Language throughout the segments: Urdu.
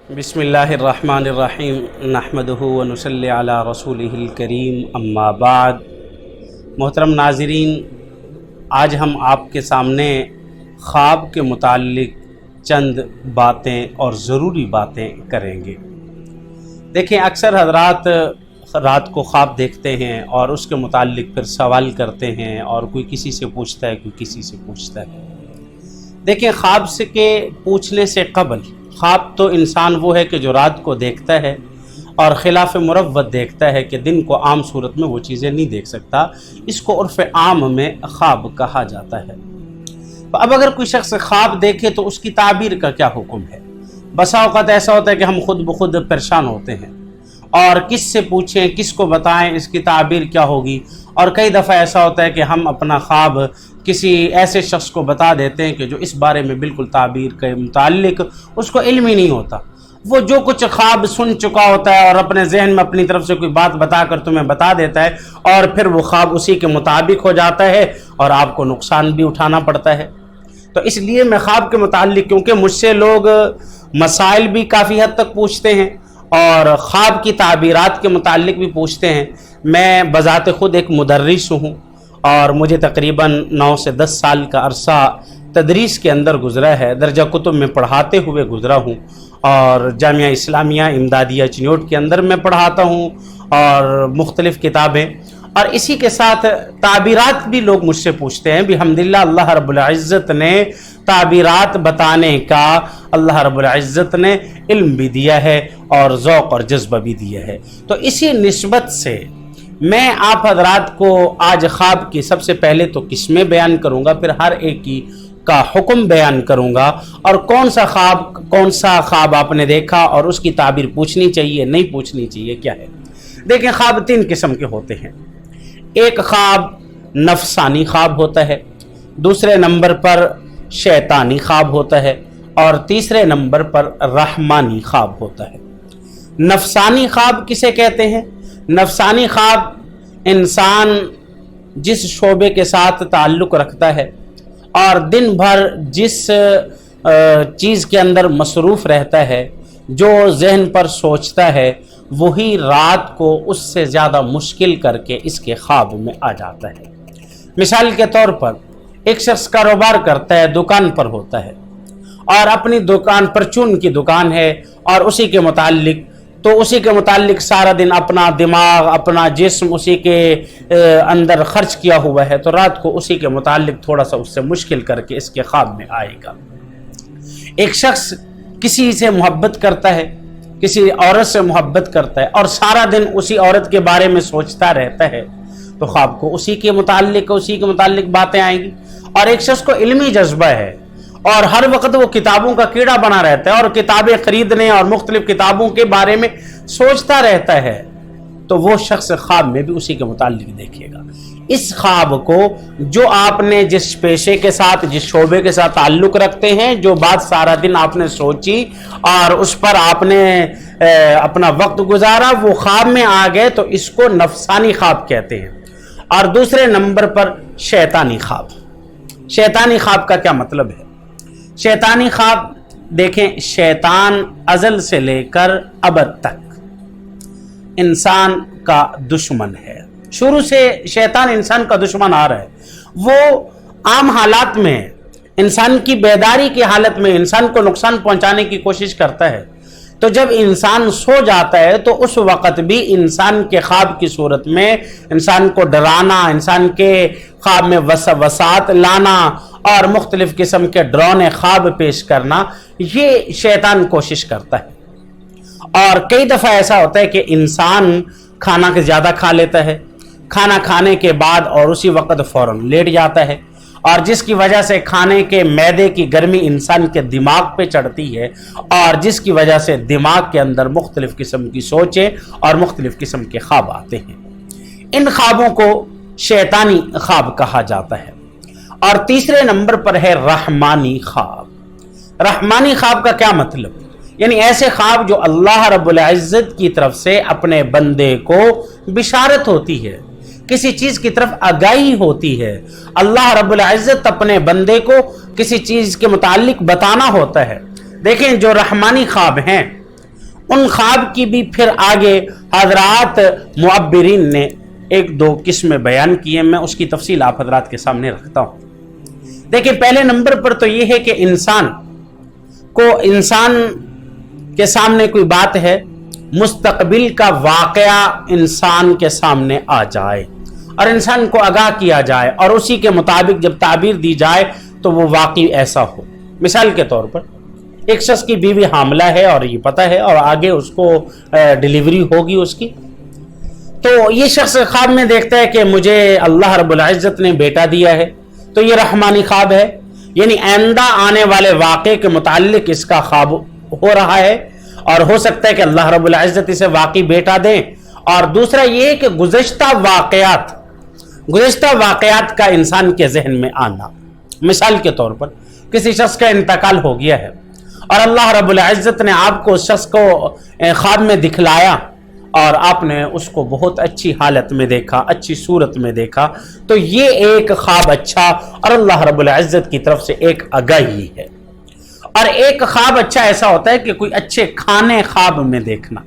بسم اللہ الرحمن الرحیم نحمدہ ونصلی علی رسولہ الکریم اما بعد۔ محترم ناظرین، آج ہم آپ کے سامنے خواب کے متعلق چند باتیں اور ضروری باتیں کریں گے۔ دیکھیں، اکثر حضرات رات کو خواب دیکھتے ہیں اور اس کے متعلق پھر سوال کرتے ہیں، اور کوئی کسی سے پوچھتا ہے، کوئی کسی سے پوچھتا ہے۔ دیکھیں، خواب سے کے پوچھنے سے قبل، خواب تو انسان وہ ہے کہ جو رات کو دیکھتا ہے اور خلاف مروت دیکھتا ہے کہ دن کو عام صورت میں وہ چیزیں نہیں دیکھ سکتا، اس کو عرف عام میں خواب کہا جاتا ہے۔ تو اب اگر کوئی شخص خواب دیکھے تو اس کی تعبیر کا کیا حکم ہے؟ بسا اوقات ایسا ہوتا ہے کہ ہم خود بخود پریشان ہوتے ہیں اور کس سے پوچھیں، کس کو بتائیں، اس کی تعبیر کیا ہوگی، اور کئی دفعہ ایسا ہوتا ہے کہ ہم اپنا خواب کسی ایسے شخص کو بتا دیتے ہیں کہ جو اس بارے میں بالکل تعبیر کے متعلق اس کو علم ہی نہیں ہوتا۔ وہ جو کچھ خواب سن چکا ہوتا ہے اور اپنے ذہن میں اپنی طرف سے کوئی بات بتا کر تمہیں بتا دیتا ہے، اور پھر وہ خواب اسی کے مطابق ہو جاتا ہے اور آپ کو نقصان بھی اٹھانا پڑتا ہے۔ تو اس لیے میں خواب کے متعلق، کیونکہ مجھ سے لوگ مسائل بھی کافی حد تک پوچھتے ہیں اور خواب کی تعبیرات کے متعلق بھی پوچھتے ہیں، میں بذات خود ایک مدرس ہوں اور مجھے تقریباً 9 سے 10 سال کا عرصہ تدریس کے اندر گزرا ہے، درجہ کتب میں پڑھاتے ہوئے گزرا ہوں، اور جامعہ اسلامیہ امدادیہ چنوٹ کے اندر میں پڑھاتا ہوں اور مختلف کتابیں، اور اسی کے ساتھ تعبیرات بھی لوگ مجھ سے پوچھتے ہیں۔ الحمدللہ اللہ رب العزت نے تعبیرات بتانے کا، اللہ رب العزت نے علم بھی دیا ہے اور ذوق اور جذبہ بھی دیا ہے۔ تو اسی نسبت سے میں آپ حضرات کو آج خواب کی سب سے پہلے تو قسمیں بیان کروں گا، پھر ہر ایک کی کا حکم بیان کروں گا، اور کون سا خواب آپ نے دیکھا اور اس کی تعبیر پوچھنی چاہیے، نہیں پوچھنی چاہیے، کیا ہے۔ دیکھیں، خواب 3 قسم کے ہوتے ہیں۔ ایک خواب نفسانی خواب ہوتا ہے، دوسرے نمبر پر شیطانی خواب ہوتا ہے، اور تیسرے نمبر پر رحمانی خواب ہوتا ہے۔ نفسانی خواب کسے کہتے ہیں؟ نفسانی خواب انسان جس شعبے کے ساتھ تعلق رکھتا ہے اور دن بھر جس چیز کے اندر مصروف رہتا ہے، جو ذہن پر سوچتا ہے، وہی رات کو اس سے زیادہ مشکل کر کے اس کے خواب میں آ جاتا ہے۔ مثال کے طور پر ایک شخص کاروبار کرتا ہے، دکان پر ہوتا ہے، اور اپنی دکان پرچون کی دکان ہے، اور اسی کے متعلق سارا دن اپنا دماغ، اپنا جسم اسی کے اندر خرچ کیا ہوا ہے، تو رات کو اسی کے متعلق تھوڑا سا اس سے مشکل کر کے اس کے خواب میں آئے گا۔ ایک شخص کسی سے محبت کرتا ہے، کسی عورت سے محبت کرتا ہے، اور سارا دن اسی عورت کے بارے میں سوچتا رہتا ہے، تو خواب کو اسی کے متعلق باتیں آئیں گی۔ اور ایک شخص کو علمی جذبہ ہے اور ہر وقت وہ کتابوں کا کیڑا بنا رہتا ہے اور کتابیں خریدنے اور مختلف کتابوں کے بارے میں سوچتا رہتا ہے، تو وہ شخص خواب میں بھی اسی کے متعلق دیکھے گا۔ اس خواب کو جو آپ نے جس پیشے کے ساتھ، جس شعبے کے ساتھ تعلق رکھتے ہیں، جو بات سارا دن آپ نے سوچی اور اس پر آپ نے اپنا وقت گزارا، وہ خواب میں آ گئے، تو اس کو نفسانی خواب کہتے ہیں۔ اور دوسرے نمبر پر شیطانی خواب۔ شیطانی خواب کا کیا مطلب ہے؟ شیطانی خواب، دیکھیں، شیطان ازل سے لے کر ابد تک انسان کا دشمن ہے۔ شروع سے شیطان انسان کا دشمن آ رہا ہے۔ وہ عام حالات میں انسان کی بیداری کی حالت میں انسان کو نقصان پہنچانے کی کوشش کرتا ہے، تو جب انسان سو جاتا ہے تو اس وقت بھی انسان کے خواب کی صورت میں انسان کو ڈرانا، انسان کے خواب میں وسوسات لانا اور مختلف قسم کے ڈراؤنے خواب پیش کرنا، یہ شیطان کوشش کرتا ہے۔ اور کئی دفعہ ایسا ہوتا ہے کہ انسان کھانا کے زیادہ کھا لیتا ہے، کھانا کھانے کے بعد اور اسی وقت فوراً لیٹ جاتا ہے، اور جس کی وجہ سے کھانے کے معدے کی گرمی انسان کے دماغ پہ چڑھتی ہے، اور جس کی وجہ سے دماغ کے اندر مختلف قسم کی سوچیں اور مختلف قسم کے خواب آتے ہیں۔ ان خوابوں کو شیطانی خواب کہا جاتا ہے۔ اور تیسرے نمبر پر ہے رحمانی خواب۔ رحمانی خواب کا کیا مطلب؟ یعنی ایسے خواب جو اللہ رب العزت کی طرف سے اپنے بندے کو بشارت ہوتی ہے، کسی چیز کی طرف آگاہی ہوتی ہے، اللہ رب العزت اپنے بندے کو کسی چیز کے متعلق بتانا ہوتا ہے۔ دیکھیں، جو رحمانی خواب ہیں ان خواب کی بھی پھر آگے حضرات معبرین نے ایک دو قسمیں بیان کی ہیں، میں اس کی تفصیل آپ حضرات کے سامنے رکھتا ہوں۔ دیکھیں پہلے نمبر پر تو یہ ہے کہ انسان کے سامنے کوئی بات ہے، مستقبل کا واقعہ انسان کے سامنے آ جائے اور انسان کو آگاہ کیا جائے اور اسی کے مطابق جب تعبیر دی جائے تو وہ واقعی ایسا ہو۔ مثال کے طور پر ایک شخص کی بیوی حاملہ ہے اور یہ پتہ ہے اور آگے اس کو ڈیلیوری ہوگی اس کی، تو یہ شخص خواب میں دیکھتا ہے کہ مجھے اللہ رب العزت نے بیٹا دیا ہے، تو یہ رحمانی خواب ہے، یعنی آئندہ آنے والے واقعے کے متعلق اس کا خواب ہو رہا ہے اور ہو سکتا ہے کہ اللہ رب العزت اسے واقعی بیٹا دیں۔ اور دوسرا یہ کہ گزشتہ واقعات کا انسان کے ذہن میں آنا، مثال کے طور پر کسی شخص کا انتقال ہو گیا ہے اور اللہ رب العزت نے آپ کو اس شخص کو خواب میں دکھلایا اور آپ نے اس کو بہت اچھی حالت میں دیکھا، اچھی صورت میں دیکھا، تو یہ ایک خواب اچھا اور اللہ رب العزت کی طرف سے ایک آگاہی ہے۔ اور ایک خواب اچھا ایسا ہوتا ہے کہ کوئی اچھے کھانے خواب میں دیکھنا،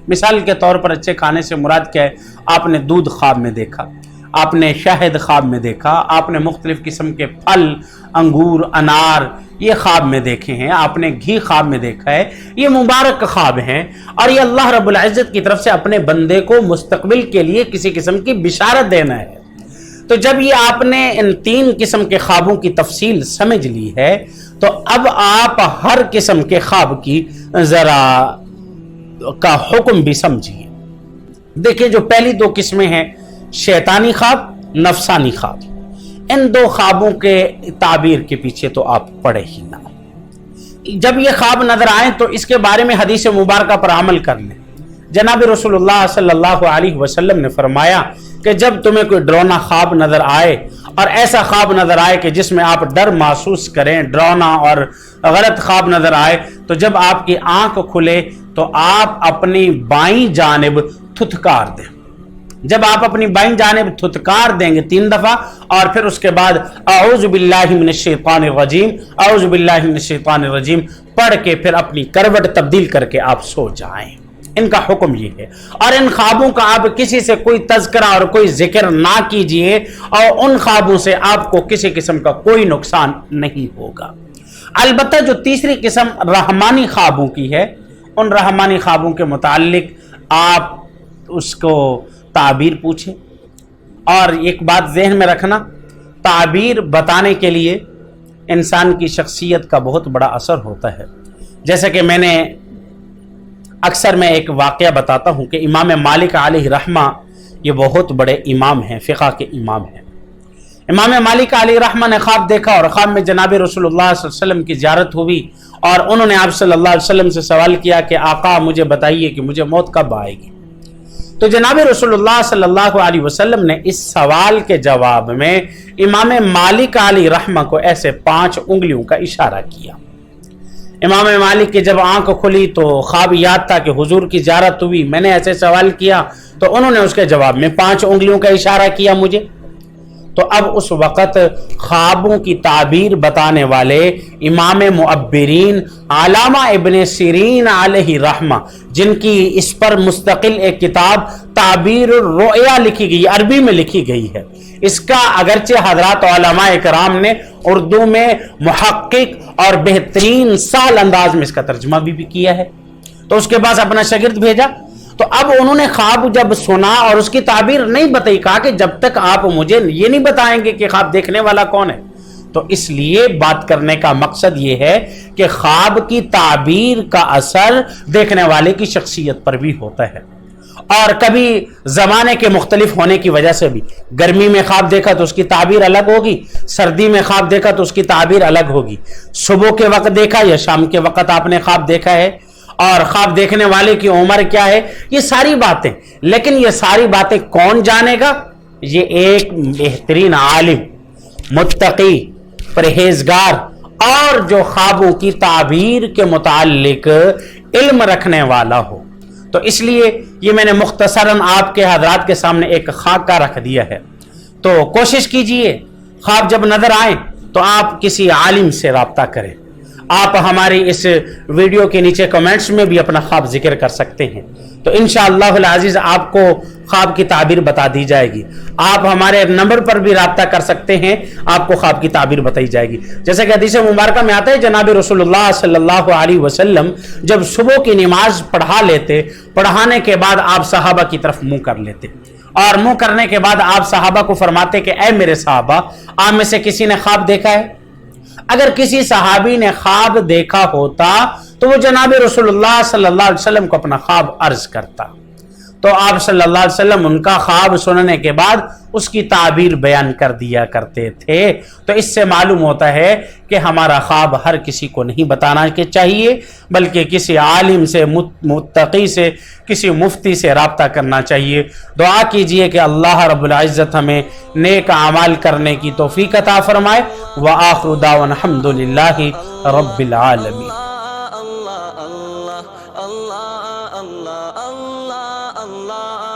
مثال کے طور پر اچھے کھانے سے مراد کیا ہے؟ آپ نے دودھ خواب میں دیکھا، آپ نے شہد خواب میں دیکھا، آپ نے مختلف قسم کے پھل، انگور، انار یہ خواب میں دیکھے ہیں، آپ نے گھی خواب میں دیکھا ہے، یہ مبارک خواب ہیں اور یہ اللہ رب العزت کی طرف سے اپنے بندے کو مستقبل کے لیے کسی قسم کی بشارت دینا ہے۔ تو جب یہ آپ نے ان تین قسم کے خوابوں کی تفصیل سمجھ لی ہے تو اب آپ ہر قسم کے خواب کی ذرا کا حکم بھی سمجھیے۔ دیکھیں جو پہلی دو قسمیں ہیں، شیطانی خواب، نفسانی خواب، ان دو خوابوں کے تعبیر کے پیچھے تو آپ پڑے ہی نہ۔ جب یہ خواب نظر آئیں تو اس کے بارے میں حدیث مبارکہ پر عمل کر لیں۔ جناب رسول اللہ صلی اللہ علیہ وسلم نے فرمایا کہ جب تمہیں کوئی ڈرونا خواب نظر آئے اور ایسا خواب نظر آئے کہ جس میں آپ ڈر محسوس کریں، ڈرونا اور غلط خواب نظر آئے، تو جب آپ کی آنکھ کھلے تو آپ اپنی بائیں جانب تھتکار دیں۔ جب آپ اپنی بائیں جانب تھتکار دیں گے 3 دفعہ اور پھر اس کے بعد اعوذ باللہ من الشیطان الرجیم، اعوذ باللہ من الشیطان الرجیم پڑھ کے پھر اپنی کروٹ تبدیل کر کے آپ سو جائیں۔ ان کا حکم یہ ہے، اور ان خوابوں کا آپ کسی سے کوئی تذکرہ اور کوئی ذکر نہ کیجئے اور ان خوابوں سے آپ کو کسی قسم کا کوئی نقصان نہیں ہوگا۔ البتہ جو تیسری قسم رحمانی خوابوں کی ہے، ان رحمانی خوابوں کے متعلق آپ اس کو تعبیر پوچھیں۔ اور ایک بات ذہن میں رکھنا، تعبیر بتانے کے لیے انسان کی شخصیت کا بہت بڑا اثر ہوتا ہے۔ جیسا کہ میں نے اکثر میں ایک واقعہ بتاتا ہوں کہ امام مالک علیہ رحمہ یہ بہت بڑے امام ہیں، فقہ کے امام ہیں۔ امام مالک علیہ رحمہ نے خواب دیکھا اور خواب میں جناب رسول اللہ صلی اللہ علیہ وسلم کی زیارت ہوئی اور انہوں نے آپ صلی اللہ علیہ وسلم سے سوال کیا کہ آقا مجھے بتائیے کہ مجھے موت کب آئے گی؟ تو جناب رسول اللہ صلی اللہ علیہ وسلم نے اس سوال کے جواب میں امام مالک علیہ رحمہ کو ایسے 5 انگلیوں کا اشارہ کیا۔ امام مالک کی جب آنکھ کھلی تو خواب یاد تھا کہ حضور کی زیارت ہوئی، میں نے ایسے سوال کیا تو انہوں نے اس کے جواب میں 5 انگلیوں کا اشارہ کیا مجھے۔ تو اب اس وقت خوابوں کی تعبیر بتانے والے امام معبرین علامہ ابن سیرین علیہ رحمہ، جن کی اس پر مستقل ایک کتاب تعبیر الرؤیا لکھی گئی، عربی میں لکھی گئی ہے، اس کا اگرچہ حضرات علماء کرام نے اردو میں محقق اور بہترین سال انداز میں اس کا ترجمہ بھی کیا ہے، تو اس کے بعد اپنا شاگرد بھیجا۔ تو اب انہوں نے خواب جب سنا اور اس کی تعبیر نہیں بتائی، کہا کہ جب تک آپ مجھے یہ نہیں بتائیں گے کہ خواب دیکھنے والا کون ہے، تو اس لیے بات کرنے کا مقصد یہ ہے کہ خواب کی تعبیر کا اثر دیکھنے والے کی شخصیت پر بھی ہوتا ہے، اور کبھی زمانے کے مختلف ہونے کی وجہ سے بھی، گرمی میں خواب دیکھا تو اس کی تعبیر الگ ہوگی، سردی میں خواب دیکھا تو اس کی تعبیر الگ ہوگی، صبح کے وقت دیکھا یا شام کے وقت آپ نے خواب دیکھا ہے، اور خواب دیکھنے والے کی عمر کیا ہے، یہ ساری باتیں، لیکن یہ ساری باتیں کون جانے گا؟ یہ ایک بہترین عالم، متقی، پرہیزگار اور جو خوابوں کی تعبیر کے متعلق علم رکھنے والا ہو۔ تو اس لیے یہ میں نے مختصراً آپ کے حضرات کے سامنے ایک خاکہ رکھ دیا ہے، تو کوشش کیجئے خواب جب نظر آئیں تو آپ کسی عالم سے رابطہ کریں، آپ ہماری اس ویڈیو کے نیچے کمنٹس میں بھی اپنا خواب ذکر کر سکتے ہیں، تو انشاءاللہ العزیز آپ کو خواب کی تعبیر بتا دی جائے گی۔ آپ ہمارے نمبر پر بھی رابطہ کر سکتے ہیں، آپ کو خواب کی تعبیر بتائی جائے گی۔ جیسے کہ حدیث مبارکہ میں آتا ہے جناب رسول اللہ صلی اللہ علیہ وسلم جب صبح کی نماز پڑھا لیتے، پڑھانے کے بعد آپ صحابہ کی طرف منہ کر لیتے، اور منہ کرنے کے بعد آپ صحابہ کو فرماتے کہ اے میرے صحابہ، آپ میں سے کسی نے خواب دیکھا ہے؟ اگر کسی صحابی نے خواب دیکھا ہوتا تو وہ جناب رسول اللہ صلی اللہ علیہ وسلم کو اپنا خواب عرض کرتا، تو آپ صلی اللہ علیہ وسلم ان کا خواب سننے کے بعد اس کی تعبیر بیان کر دیا کرتے تھے۔ تو اس سے معلوم ہوتا ہے کہ ہمارا خواب ہر کسی کو نہیں بتانا چاہیے، بلکہ کسی عالم سے، متقی سے، کسی مفتی سے رابطہ کرنا چاہیے۔ دعا کیجئے کہ اللہ رب العزت ہمیں نیک اعمال کرنے کی توفیق عطا فرمائے۔ وآخر دعوانا الحمد للہ رب العالمین۔ اللہ اللہ اللہ اللہ اللہ اللہ